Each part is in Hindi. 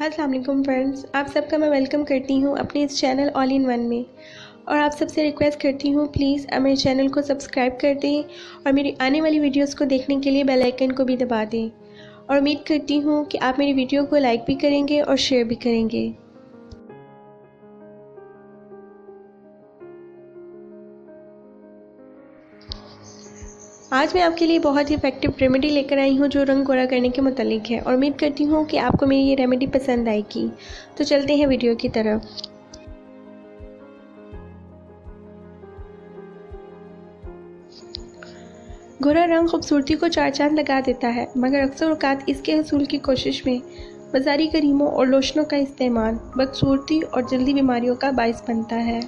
अस्सलाम वालेकुम फ्रेंड्स, आप सबका मैं वेलकम करती हूँ अपने इस चैनल ऑल इन वन में। और आप सबसे रिक्वेस्ट करती हूँ प्लीज़ आप मेरे चैनल को सब्सक्राइब कर दें और मेरी आने वाली वीडियोस को देखने के लिए बेल आइकन को भी दबा दें। और उम्मीद करती हूँ कि आप मेरी वीडियो को लाइक भी करेंगे और शेयर भी करेंगे। आज मैं आपके लिए बहुत ही इफेक्टिव रेमेडी लेकर आई हूँ जो रंग गोरा करने के मुतालिक है और उम्मीद करती हूँ कि आपको मेरी ये रेमेडी पसंद आएगी। तो चलते हैं वीडियो की तरफ। गोरा रंग खूबसूरती को चार चांद लगा देता है, मगर अक्सर औक़ात इसके हसूल की कोशिश में बाज़ारी क्रीमों और लोशनों का इस्तेमाल बदसूरती और जल्दी बीमारियों का बाइस बनता है।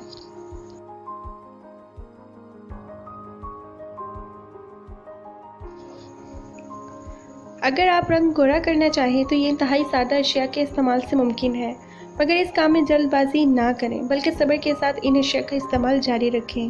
अगर आप रंग गोरा करना चाहें तो ये इंतहाई सादा अशिया के इस्तेमाल से मुमकिन है, मगर इस काम में जल्दबाजी ना करें बल्कि सब्र के साथ इन अशिया का इस्तेमाल जारी रखें।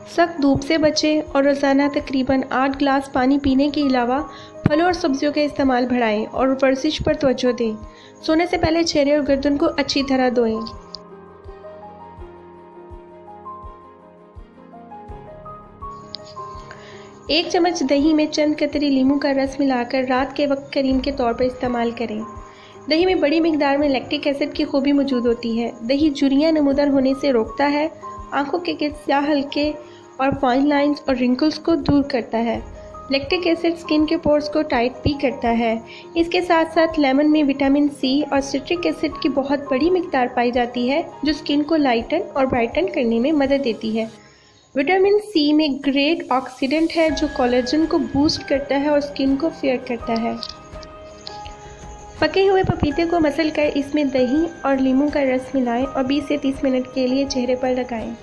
सख्त धूप से बचें और रोज़ाना तकरीबन 8 गिलास पानी पीने के अलावा फलों और सब्जियों का इस्तेमाल बढ़ाएं और वर्जिश पर तवज्जो दें। सोने से पहले चेहरे और गर्दन को अच्छी तरह धोएं। एक चम्मच दही में चंद कतरी नींबू का रस मिलाकर रात के वक्त क्रीम के तौर पर इस्तेमाल करें। दही में बड़ी मिकदार में लैक्टिक एसिड की खूबी मौजूद होती है। दही झुर्रियाँ नमूदार होने से रोकता है, आंखों के गिर्द स्याह हल्के और फाइन लाइंस और रिंकल्स को दूर करता है। लैक्टिक एसिड स्किन के पोर्स को टाइट भी करता है। इसके साथ साथ लेमन में विटामिन सी और सिट्रिक एसिड की बहुत बड़ी मिकदार पाई जाती है जो स्किन को लाइटन और ब्राइटन करने में मदद देती है। विटामिन सी में ग्रेट ऑक्सीडेंट है जो कोलेजन को बूस्ट करता है और स्किन को फेयर करता है। पके हुए पपीते को मसल कर इसमें दही और नींबू का रस मिलाएं और 20 से 30 मिनट के लिए चेहरे पर लगाएं।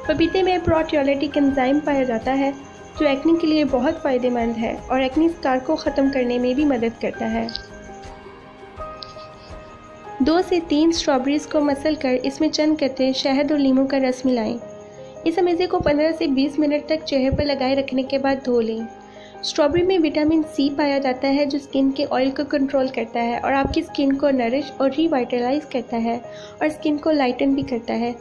पपीते में प्रोटियोलिटिक एंजाइम पाया जाता है जो एक्ने के लिए बहुत फ़ायदेमंद है और एक्ने स्कार को ख़त्म करने में भी मदद करता है। 2 से 3 स्ट्रॉबेरीज़ को मसल कर इसमें चंद कतरे शहद और नींबू का रस मिलाएं। इस अमेज़े को 15 से 20 मिनट तक चेहरे पर लगाए रखने के बाद धो लें। स्ट्रॉबेरी में विटामिन सी पाया जाता है जो स्किन के ऑयल को कंट्रोल करता है और आपकी स्किन को नरिश और रिवाइटलाइज करता है और स्किन को लाइटन भी करता है।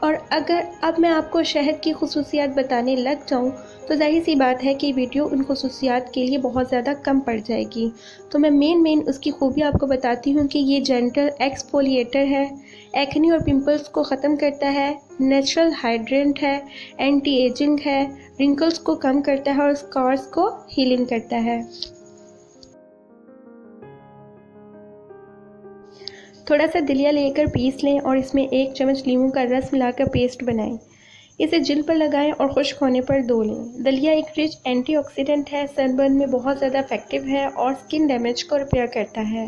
और अगर अब मैं आपको शहद की खुसूसियात बताने लग जाऊं तो जाहिर सी बात है कि वीडियो उन खुसूसियात के लिए बहुत ज़्यादा कम पड़ जाएगी। तो मैं मेन उसकी खूबी आपको बताती हूँ कि ये जेंटल एक्सफोलिएटर है, एक्ने और पिंपल्स को ख़त्म करता है, नेचुरल हाइड्रेंट है, एंटी एजिंग है, रिंकल्स को कम करता है और स्कार्स को हीलिंग करता है। थोड़ा सा दलिया लेकर पीस लें और इसमें 1 चम्मच नींबू का रस मिलाकर पेस्ट बनाएं। इसे जिल्द पर लगाएं और खुश्क होने पर धो लें। दलिया एक रिच एंटीऑक्सीडेंट है, सनबर्न में बहुत ज़्यादा इफेक्टिव है और स्किन डैमेज को रिपेयर करता है।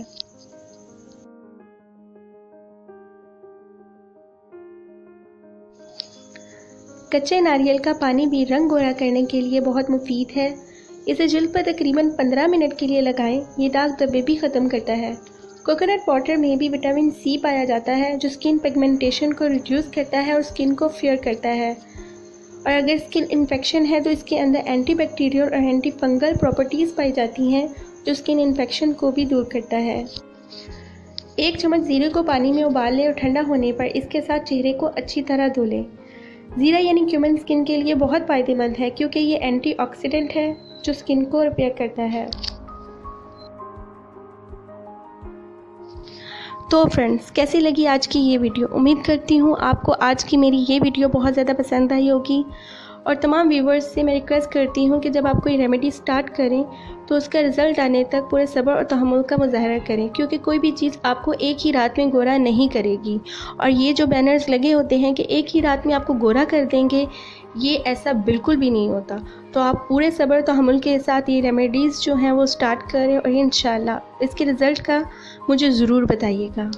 कच्चे नारियल का पानी भी रंग गोरा करने के लिए बहुत मुफीद है। इसे जिल्द पर तकरीबन 15 मिनट के लिए लगाएं। ये दाग धब्बे भी ख़त्म करता है। कोकोनट वाटर में भी विटामिन सी पाया जाता है जो स्किन पिगमेंटेशन को रिड्यूस करता है और स्किन को फेयर करता है। और अगर स्किन इन्फेक्शन है तो इसके अंदर एंटीबैक्टीरियल और एंटी फंगल प्रॉपर्टीज़ पाई जाती हैं जो स्किन इन्फेक्शन को भी दूर करता है। 1 चम्मच जीरे को पानी में उबाल लें और ठंडा होने पर इसके साथ चेहरे को अच्छी तरह धो लें। जीरा यानी क्यूमिन स्किन के लिए बहुत फ़ायदेमंद है क्योंकि ये एंटीऑक्सीडेंट है जो स्किन को रिपेयर करता है। तो फ्रेंड्स, कैसी लगी आज की ये वीडियो? उम्मीद करती हूँ आपको आज की मेरी ये वीडियो बहुत ज़्यादा पसंद आई होगी। और तमाम व्यूवर्स से मैं रिक्वेस्ट करती हूँ कि जब आप कोई रेमेडी स्टार्ट करें तो उसका रिज़ल्ट आने तक पूरे सब्र और तहम्मुल का मुज़ाहरा करें, क्योंकि कोई भी चीज़ आपको एक ही रात में गोरा नहीं करेगी। और ये जो बैनर्स लगे होते हैं कि एक ही रात में आपको गोरा कर देंगे, ये ऐसा बिल्कुल भी नहीं होता। तो आप पूरे सब्र तहम्मुल के साथ ये रेमेडीज़ जो हैं वो स्टार्ट करें और इंशाल्लाह इसके रिज़ल्ट का मुझे ज़रूर बताइएगा।